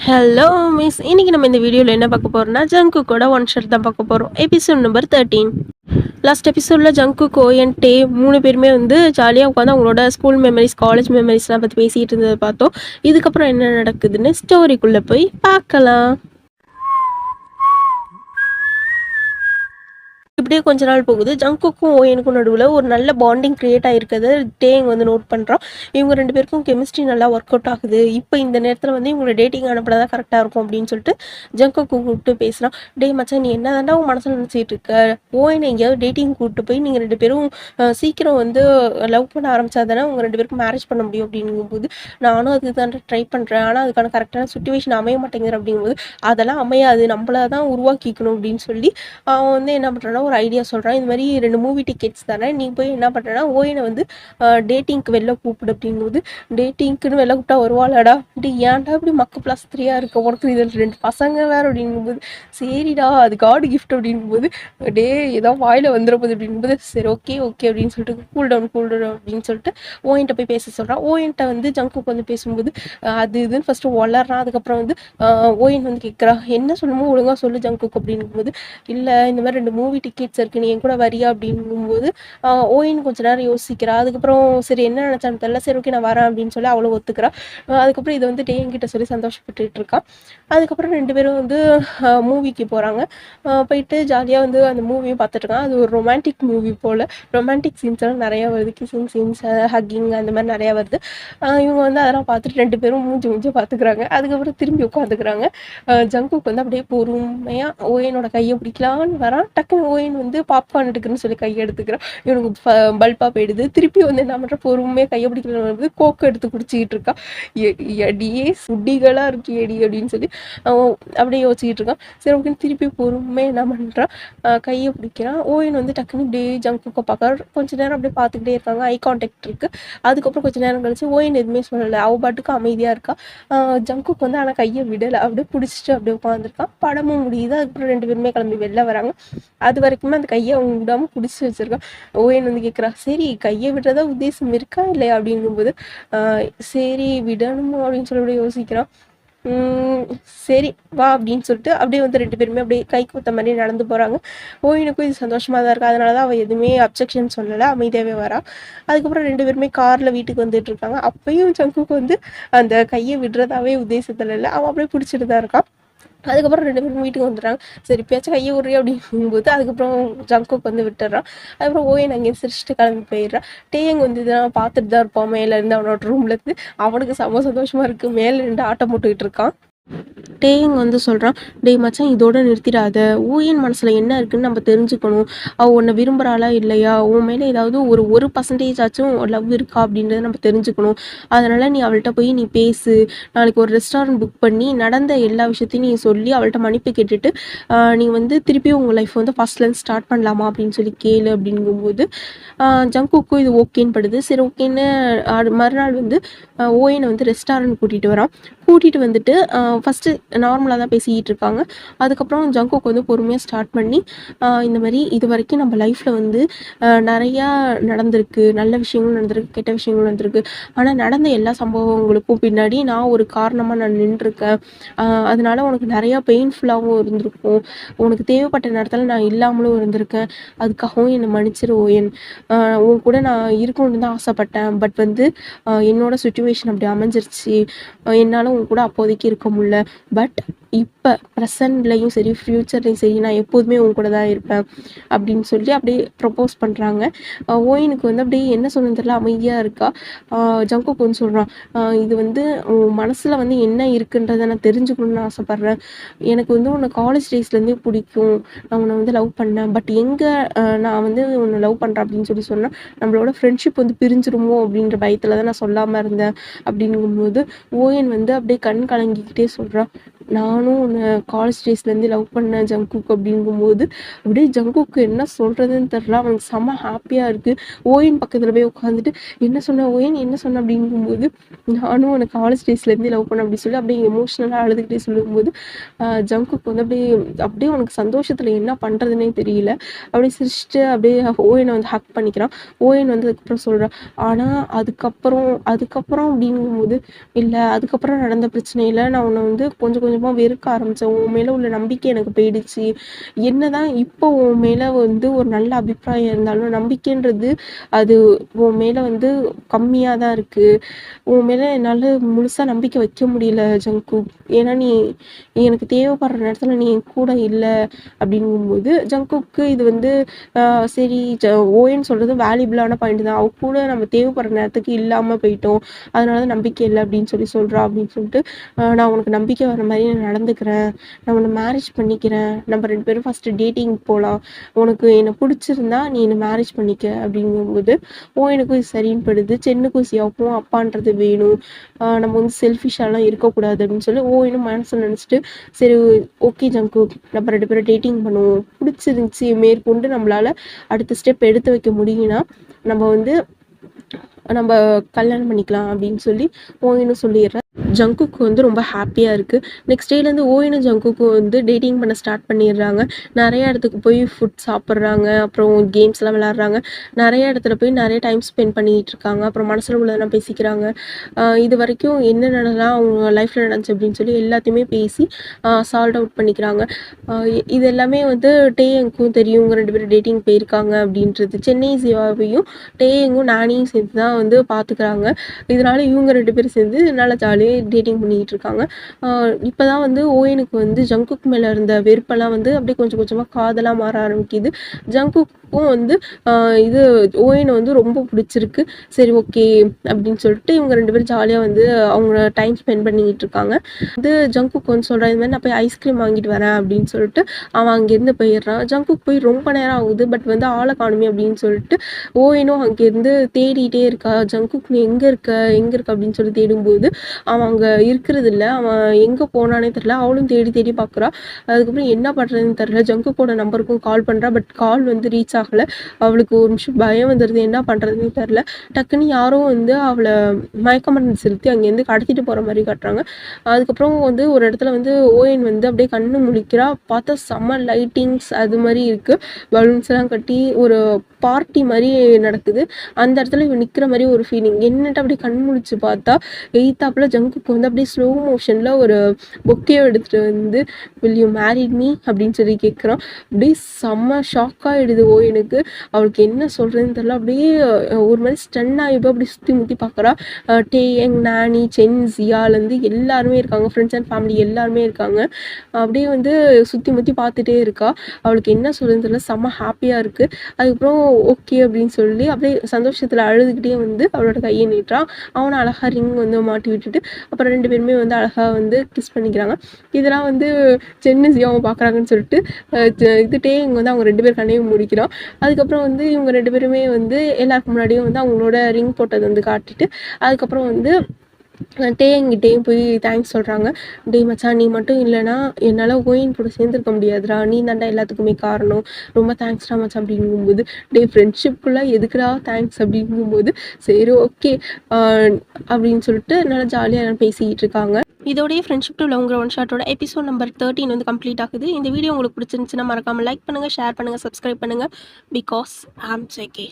Hello miss. இன்னைக்கு நம்ம இந்த வீடியோவில் என்ன பார்க்க போறோம்னா, ஜங்குக்கோட ஒன் ஷாட் தான் பார்க்க போகிறோம். Episode number 13. லாஸ்ட் எபிசோடில் ஜங்குக், ஓயன், டே 3 பேருமே வந்து ஜாலியாக உட்காந்து அவங்களோட ஸ்கூல் மெமரிஸ், காலேஜ் மெமரிஸ்லாம் பற்றி பேசிகிட்டு இருந்ததை பார்த்தோம். இதுக்கப்புறம் என்ன நடக்குதுன்னு ஸ்டோரிக்குள்ளே போய் பார்க்கலாம். இப்படியே கொஞ்ச நாள் போகுது. ஜங்குக்கும் ஓயனுக்கும் நடுவில் ஒரு நல்ல பாண்டிங் க்ரியேட் ஆகிருக்கிறது டேங் வந்து நோட் பண்ணுறான். இவங்க 2 பேருக்கும் கெமிஸ்ட்ரி நல்லா ஒர்க் அவுட் ஆகுது. இப்போ இந்த நேரத்தில் வந்து இவங்களை டேட்டிங் அனுப்பினா தான் கரெக்டாக இருக்கும் அப்படின்னு சொல்லிட்டு ஜங்குக்கு கூப்பிட்டு பேசுகிறான். டே மச்சான், நீ என்ன தாண்டா உன் மனசில் நினச்சிட்டு இருக்க? ஓயனை எங்கேயாவது டேட்டிங் கூப்பிட்டு போய் நீங்கள் 2 பேரும் சீக்கிரம் வந்து லவ் பண்ண ஆரம்பித்தா தானே உங்கள் 2 பேருக்கும் மேரேஜ் பண்ண முடியும் அப்படிங்கும்போது, நானும் அதுக்கு தான் ட்ரை பண்ணுறேன், ஆனால் அதுக்கான கரெக்டான சுச்சுவேஷன் அமைய மாட்டேங்குது அப்படிங்கும்போது, அதெல்லாம் அமையாது, நம்மள தான் உருவாக்கிக்கணும் அப்படின்னு சொல்லி அவன் வந்து என்ன பண்ணுறான்னா ஒரு ஐடியா சொல்கிறான். இந்த மாதிரி 2 மூவி டிக்கெட்ஸ் தானே, நீ போய் என்ன பண்ணுறேன்னா ஓயனை வந்து டேட்டிங்க்கு வெளில கூப்பிடு அப்படிங்கும்போது, டேட்டிங்க்குன்னு வெளில கூப்பிட்டா வருவாளாடா, இப்படி ஏன்டா இப்படி மக்கு ப்ளஸ் 3 இருக்க, உனக்கு இதில் 2 பசங்க வேறு அப்படிங்கும்போது, சரிடா அது காடு கிஃப்ட் அப்படிங்கும்போது, டே ஏதோ வாயில் வந்துட போகுது அப்படிங்கும்போது, சரி ஓகே ஓகே அப்படின்னு சொல்லிட்டு கூல் டவுன் அப்படின்னு சொல்லிட்டு ஓயன்ட்ட போய் பேச சொல்கிறான். ஓயன்ட்ட வந்து ஜங்குக்கு வந்து பேசும்போது அது இதுன்னு ஃபஸ்ட்டு வளர்றான். அதுக்கப்புறம் வந்து ஓயன் வந்து கேட்குறா, என்ன சொல்லணுமோ ஒழுங்காக சொல்லு ஜங்குக்கு அப்படிங்கும்போது, இல்லை இந்த மாதிரி 2 மூவி டிக்கெட்ஸ் இருக்குது, நீ என் கூட வரியா அப்படிங்கும்போது ஓயின் கொஞ்ச நேரம் யோசிக்கிறா. அதுக்கப்புறம் சரி என்ன நினச்சான்னு தெரியல, சரி ஓகே நான் வரேன் அப்படின்னு சொல்லி அவளும் ஒத்துக்கிறா. அதுக்கப்புறம் இதை வந்து டேங்கிட்ட சொல்லி சந்தோஷப்பட்டுட்டு இருக்கான். அதுக்கப்புறம் 2 பேரும் வந்து மூவிக்கு போகிறாங்க. போயிட்டு ஜாலியாக வந்து அந்த மூவியும் பார்த்துட்ருக்காங்க. அது ஒரு ரொமான்டிக் மூவி போல். ரொமான்டிக் சீன்ஸ் எல்லாம் நிறையா வருது, கிசிங் சீன்ஸ், ஹக்கிங் அந்த மாதிரி நிறையா வருது. இவங்க வந்து அதெல்லாம் பார்த்துட்டு 2 பேரும் மூஞ்சி பார்த்துக்கிறாங்க. அதுக்கப்புறம் திரும்பி உட்காந்துக்கிறாங்க. ஜங்குக்கு வந்து அப்படியே பொறுமையாக ஓயனோட கையை பிடிக்கலான்னு வரான். டக்குன்னு ஓயன் வந்து பாப்கார்ன் எடுக்குன்னு சொல்லி கையை எடுத்துக்கிறான். இவனுக்கு பல்பாக போயிடுது. திருப்பி வந்து என்ன பண்ணுற, பொறுமையாக கையை பிடிக்கல வந்து கோக்கு எடுத்து குடிச்சிக்கிட்டு இருக்கா. எடியே சுடிகளாக இருக்கு எடி அப்படின்னு சொல்லி அப்படியே யோசிச்சுக்கிட்டு இருக்கான். சரி ஓகேன்னு திருப்பி பொறுமையாக என்ன பண்ணுறான், கையை பிடிக்கிறான். ஓயன் வந்து டக்குன்னு இப்படியே ஜங்குக்கை பார்க்க கொஞ்ச நேரம் அப்படியே பார்த்துக்கிட்டே இருக்காங்க. ஐ கான்டாக்ட் இருக்குது. அதுக்கப்புறம் கொஞ்சம் நேரம் கழிச்சு ஓயன் எதுவுமே சொல்லலை, அவ பாட்டுக்கு அமைதியாக இருக்கா. ஜங்குக்கு வந்து ஆனால் கையை விடலை, அப்படியே பிடிச்சிட்டு அப்படியே உட்காந்துருக்கான். படமும் முடியுது. அதுக்கப்புறம் 2 பேருமே கிளம்பி வெளில வராங்க. அது வரைக்குமே அந்த கையை அவங்க விடாமல் பிடிச்சி வச்சிருக்கான். ஓயன் வந்து கேட்குறா, சரி கையை விடுறதா உத்தேசம் இருக்கா இல்லையா அப்படிங்கும்போது, சரி விடணுமோ அப்படின்னு சொல்லி அப்படியே யோசிக்கிறான். சரி வா அப்படின்னு சொல்லிட்டு அப்படியே வந்து 2 பேருமே அப்படியே கை குத்த மாதிரி நடந்து போகிறாங்க. ஓயினுக்கும் இது சந்தோஷமாக தான் இருக்குது. அதனால தான் அவள் எதுவுமே அப்செக்ஷன் சொல்லலை, அமைதியாகவே வரா. அதுக்கப்புறம் 2 பேருமே காரில் வீட்டுக்கு வந்துட்டு இருக்காங்க. அப்பயும் ஜங்குக்கு வந்து அந்த கையை விடுறதாவே உத்தேசத்தில் இல்லை, அவன் அப்படியே பிடிச்சிட்டு தான் இருக்கான். அதுக்கப்புறம் 2 பேரும் வீட்டுக்கு வந்துடுறாங்க. சரி பேச்ச கையை விட்றி அப்படிங்கும்போது அதுக்கப்புறம் ஜங்குக்கு வந்து விட்டுறான். அதுக்கப்புறம் ஓயன் அங்கே சிரிச்சுட்டு கிளம்பி போயிடுறான். டேங் வந்து இதெல்லாம் பார்த்துட்டு தான் இருப்பான் மேலேருந்து, அவனோட ரூம்லேருந்து. அவனுக்கு செம்ம சந்தோஷமாக இருக்குது. மேலே 2 ஆட்டம் போட்டுக்கிட்டு இருக்கான். டேங் வந்து சொல்கிறான், டேய் மச்சான் இதோட நிறுத்திடாத, ஓயன் மனசில் என்ன இருக்குன்னு நம்ம தெரிஞ்சுக்கணும். அவள் உன்னை விரும்புகிறாளா இல்லையா, உன் மேலே ஏதாவது ஒரு 1% ஆச்சும் லவ் இருக்கா அப்படின்றத நம்ம தெரிஞ்சுக்கணும். அதனால் நீ அவள்கிட்ட போய் நீ பேசு. நாளைக்கு ஒரு ரெஸ்டாரண்ட் புக் பண்ணி நடந்த எல்லா விஷயத்தையும் நீ சொல்லி அவள்கிட்ட மன்னிப்பு கேட்டுட்டு நீ வந்து திருப்பி உங்கள் லைஃப் வந்து ஃபஸ்ட்லேருந்து ஸ்டார்ட் பண்ணலாமா அப்படின்னு சொல்லி கேளு அப்படிங்கும்போது ஜங்குக்கும் இது ஓகேன்னு படுது. சரி ஓகேன்னு மறுநாள் வந்து ஓயனை வந்து ரெஸ்டாரண்ட் கூட்டிகிட்டு வரான். கூட்டிகிட்டு வந்துட்டு ஃபஸ்ட்டு நார்மலாக தான் பேசிக்கிட்டு இருக்காங்க. அதுக்கப்புறம் ஜங்குக்கு வந்து பொறுமையாக ஸ்டார்ட் பண்ணி இந்த மாதிரி இது வரைக்கும் நம்ம லைஃப்பில் வந்து நிறையா நடந்திருக்கு, நல்ல விஷயங்களும் நடந்திருக்கு, கெட்ட விஷயங்களும் நடந்திருக்கு. ஆனால் நடந்த எல்லா சம்பவங்களுக்கும் பின்னாடி நான் ஒரு காரணமாக நான் நின்றுருக்கேன். அதனால உனக்கு நிறையா பெயின்ஃபுல்லாகவும் இருந்திருக்கும், உனக்கு தேவைப்பட்ட நேரத்தில் நான் இல்லாமலும் இருந்திருக்கேன். அதுக்காகவும் என்னை மன்னிச்சிரு ஓயன். உன் கூட நான் இருக்கணும்னு தான் ஆசைப்பட்டேன். பட் வந்து என்னோட சுச்சுவேஷன் அப்படி அமைஞ்சிருச்சு. என்னால் உன் கூட அப்போதைக்கு இருக்க முடியல. பட் இப்போ ப்ரெசண்ட்லேயும் சரி ஃப்யூச்சர்லேயும் சரி நான் எப்போதுமே உன் கூட தான் இருப்பேன் அப்படின்னு சொல்லி அப்படியே ப்ரப்போஸ் பண்ணுறாங்க. ஓயினுக்கு வந்து அப்படியே என்ன சொல்லணும்னு தெரியல, அமைதியாக இருக்கா. ஜங்குக்கு வந்து சொல்கிறான், இது வந்து உன் மனசில் வந்து என்ன இருக்குன்றதை நான் தெரிஞ்சுக்கணுன்னு ஆசைப்பட்றேன். எனக்கு வந்து உன்னை காலேஜ் டேஸ்லேருந்தே பிடிக்கும், நான் உன்னை வந்து லவ் பண்ணேன். பட் எங்கே நான் வந்து உன்னை லவ் பண்ணுறேன் அப்படின்னு சொல்லி சொன்னால் நம்மளோட ஃப்ரெண்ட்ஷிப் வந்து பிரிஞ்சிருமோ அப்படின்ற பயத்தில் தான் நான் சொல்லாமல் இருந்தேன் அப்படிங்கும்போது ஓயன் வந்து அப்படியே கண் கலங்கிக்கிட்டே சொல்கிறான், நானும் உன்னை காலேஜ் டேஸ்லேருந்து லவ் பண்ணேன் ஜங்குக் அப்படிங்கும்போது அப்படியே ஜங்குக்கு என்ன சொல்கிறதுன்னு தெரில. அவனுக்கு செம்ம ஹாப்பியாக இருக்குது. ஓயின் பக்கத்தில் போய் உட்காந்துட்டு என்ன சொன்ன ஓயின் என்ன சொன்ன அப்படிங்கும்போது நானும் உன்னை காலேஜ் டேஸ்லேருந்து லவ் பண்ணேன் அப்படின்னு சொல்லி அப்படியே எமோஷ்னலாக அழுதுகிட்டே சொல்லும்போது ஜங்குக்கு வந்து அப்படியே அப்படியே அவனுக்கு சந்தோஷத்தில் என்ன பண்ணுறதுனே தெரியல. அப்படியே சிரிச்சுட்டு அப்படியே ஓயினை வந்து ஹக் பண்ணிக்கிறான். ஓயின் வந்து அதுக்கப்புறம் சொல்கிறான், ஆனால் அதுக்கப்புறம் அப்படிங்கும்போது இல்லை, அதுக்கப்புறம் நடந்த பிரச்சனையில் நான் உன்னை வந்து கொஞ்சம் கொஞ்சமாக வெறுக்க ஆரம்பித்தேன். உன் மேலே உள்ள நம்பிக்கை எனக்கு போயிடுச்சு. என்னதான் இப்போ உன் மேலே வந்து ஒரு நல்ல அபிப்பிராயம் இருந்தாலும் நம்பிக்கைன்றது அது உன் மேலே வந்து கம்மியாக தான் இருக்குது. உன் மேலே என்னால் முழுசாக நம்பிக்கை வைக்க முடியல ஜங்கு. ஏன்னா நீ எனக்கு தேவைப்படுற நேரத்தில் நீ என் கூட இல்லை அப்படிங்கும்போது ஜங்குக்கு இது வந்து சரி ஓஎன்னு சொல்கிறது வேல்யூபிளான பாயிண்ட் தான். அவ கூட நம்ம தேவைப்படுற நேரத்துக்கு இல்லாமல் போயிட்டோம், அதனால தான் நம்பிக்கை இல்லை அப்படின்னு சொல்கிறா அப்படின்னு சொல்லிட்டு நான் உனக்கு நம்பிக்கை வர மாதிரி நான் நடந்துக்கிறேன், நான் உன்னை மேரேஜ் பண்ணிக்கிறேன், நம்ம 2 பேரும் ஃபஸ்ட்டு டேட்டிங் போகலாம், உனக்கு என்னை பிடிச்சிருந்தா நீ என்னை மேரேஜ் பண்ணிக்க அப்படிங்கும்போது ஓஎனுக்கும் இது சரின்னு படுது. சென்னுக்கும் சியாவுக்கும் அப்பான்றது வேணும், நம்ம வந்து செல்ஃபிஷாலாம் இருக்கக்கூடாது அப்படின்னு சொல்லி ஓஎனும் மனசில் நினச்சிட்டு சரி ஓகே ஜங்கு நம்ம 2 பேரும் டேட்டிங் பண்ணுவோம், பிடிச்சிருந்துச்சி மேற்கொண்டு நம்மளால் அடுத்த ஸ்டெப் எடுத்து வைக்க முடியும்னா நம்ம கல்யாணம் பண்ணிக்கலாம் அப்படின்னு சொல்லி ஓயினும் சொல்லிடுறேன். ஜங்குக்கு வந்து ரொம்ப ஹாப்பியாக இருக்குது. நெக்ஸ்ட் டேலேருந்து ஓயினும் ஜங்குக்கும் வந்து டேட்டிங் பண்ண ஸ்டார்ட் பண்ணிடுறாங்க. நிறைய இடத்துக்கு போய் ஃபுட் சாப்பிட்றாங்க, அப்புறம் கேம்ஸ்லாம் விளாட்றாங்க, நிறைய இடத்துல போய் நிறைய டைம் ஸ்பெண்ட் பண்ணிகிட்டு இருக்காங்க. அப்புறம் மனசில் உள்ளதெல்லாம் பேசிக்கிறாங்க. இது வரைக்கும் என்ன நடந்தலாம் அவங்க லைஃப்பில் நடந்துச்சு அப்படின்னு சொல்லி எல்லாத்தையுமே பேசி சால்வ் அவுட் பண்ணிக்கிறாங்க. இது எல்லாமே வந்து டேயங்கும் தெரியும், இவங்க 2 பேரும் டேட்டிங் போயிருக்காங்க அப்படின்றது. சென்னை சிவாவையும் டேயங்கும் நானியும் சேர்த்து தான் வந்து பார்த்துக்கிறாங்க. இதனால் இவங்க 2 பேரும் சேர்ந்து நல்லா ஜாலியாக டேட்டிங் பண்ணிகிட்டு இருக்காங்க. இப்போ தான் வந்து ஓயனுக்கு வந்து ஜங்குக் மேலே இருந்த வெறுப்பெல்லாம் வந்து அப்படியே கொஞ்சம் கொஞ்சமாக காதலாக மாற ஆரம்பிக்குது. ஜங்குக்கும் வந்து இது ஓயனை வந்து ரொம்ப பிடிச்சிருக்கு. சரி ஓகே அப்படின்னு சொல்லிட்டு இவங்க 2 பேரும் ஜாலியாக வந்து அவங்க டைம் ஸ்பெண்ட் பண்ணிக்கிட்டு இருக்காங்க. வந்து ஜங்குக் வந்து சொல்கிறேன், இது மாதிரி நான் போய் ஐஸ்கிரீம் வாங்கிட்டு வரேன் அப்படின்னு சொல்லிட்டு அவன் அங்கேருந்து போயிடுறான். ஜங்குக் போய் ரொம்ப நேரம் ஆகுது, பட் வந்து ஆளை காணுமே அப்படின்னு சொல்லிட்டு ஓயனும் அங்கேருந்து தேடிட்டே இருக்கா. ஜங்குக் நீ எங்கே இருக்க அப்படின்னு சொல்லி தேடும்போது அவன் அங்கே இருக்கிறது இல்லை, அவன் எங்கே போனானே தெரில. அவளும் தேடி தேடி பார்க்குறா. அதுக்கப்புறம் என்ன பண்ணுறதுன்னு தெரில. ஜங்குக்கோட நம்பருக்கும் கால் பண்ணுறா, பட் கால் வந்து ரீச் ஆகலை. அவளுக்கு ஒரு நிமிஷம் பயம் வந்துடுது, என்ன பண்ணுறதுன்னு தெரில. டக்குன்னு யாரும் வந்து அவளை மயக்க மருந்து செலுத்தி அங்கேருந்து கடத்திட்டு போகிற மாதிரி காட்டுறாங்க. அதுக்கப்புறம் வந்து ஒரு இடத்துல வந்து ஓயன் வந்து அப்படியே கண்ணு முழிக்கிறா. பார்த்தா செம்ம லைட்டிங்ஸ் அது மாதிரி இருக்குது, பலூன்ஸ்லாம் கட்டி ஒரு பார்ட்டி மாதிரி நடக்குது. அந்த இடத்துல இவன் நிற்கிற மாதிரி ஒரு ஃபீலிங். என்னட்டு அப்படியே கண் முழிச்சு பார்த்தா எய்த்தாப்பில் ஜங்குக்கு வந்து அப்படியே ஸ்லோ மோஷனில் ஒரு பொக்கையோ எடுத்துகிட்டு வந்து வில் யூ மேரிட் மீ அப்படின்னு சொல்லி கேட்குறான். அப்படியே செம்ம ஷாக்காகிடுது ஓயனுக்கு. அவளுக்கு என்ன சொல்கிறதுன்னு தெரில. அப்படியே ஒரு மாதிரி ஸ்டன் ஆகிப்போ அப்படி சுற்றி முற்றி பார்க்குறா. டேயங், நானி, சென், ஜியாலேருந்து எல்லாருமே இருக்காங்க, ஃப்ரெண்ட்ஸ் அண்ட் ஃபேமிலி எல்லாருமே இருக்காங்க. அப்படியே வந்து சுற்றி முற்றி பார்த்துட்டே இருக்கா. அவளுக்கு என்ன சொல்கிறதுன்னு தெரில, செம்ம ஹாப்பியாக இருக்குது. அதுக்கப்புறம் ஓகே அப்படின்னு சொல்லி அப்படியே சந்தோஷத்தில் அழுதுகிட்டே வந்து அவளோட கையை நீட்டுறான். அவனை அழகாக ரிங் வந்து மாட்டி விட்டுட்டு அப்புறம் 2 பேருமே வந்து அழகாக வந்து கிஸ் பண்ணிக்கிறாங்க. இதெல்லாம் வந்து சென்னு ஜியாவும் பார்க்குறாங்கன்னு சொல்லிட்டு இதுட்டே இங்கே வந்து அவங்க 2 பேர் கண்ணையும் முடிக்கிறான். அதுக்கப்புறம் வந்து இவங்க 2 பேருமே வந்து எல்லாருக்கும் முன்னாடியும் வந்து அவங்களோட ரிங் போட்டதை வந்து காட்டிட்டு அதுக்கப்புறம் வந்து டேயங்கிட்டேயும் போய் தேங்க்ஸ் சொல்கிறாங்க. டே மச்சான், நீ மட்டும் இல்லைனா என்னால் ஓயின் கூட சேர்ந்துருக்க முடியாதுடா, நீ தாண்டா எல்லாத்துக்குமே காரணம், ரொம்ப தேங்க்ஸ்டா மச்சான் அப்படிங்கும்போது டே ஃப்ரெண்ட்ஷிப்புக்குள்ளே எதுக்குடா தேங்க்ஸ் அப்படிங்கும்போது சரி ஓகே அப்படின்னு சொல்லிட்டு நல்லா ஜாலியாக எல்லாம் பேசிக்கிட்டு இருக்காங்க. இதோடய ஃப்ரெண்ட்ஷிப் டு லவ்ங்கிற ஒன் ஷாட்டோட எபிசோட் நம்பர் 13 வந்து கம்ப்ளீட் ஆகுது. இந்த வீடியோ உங்களுக்கு பிடிச்சிருந்துச்சுன்னா மறக்காமல் லைக் பண்ணுங்கள், ஷேர் பண்ணுங்கள், சப்ஸ்கிரைப் பண்ணுங்கள். பிகாஸ் ஐ ஆம் ஜேகே.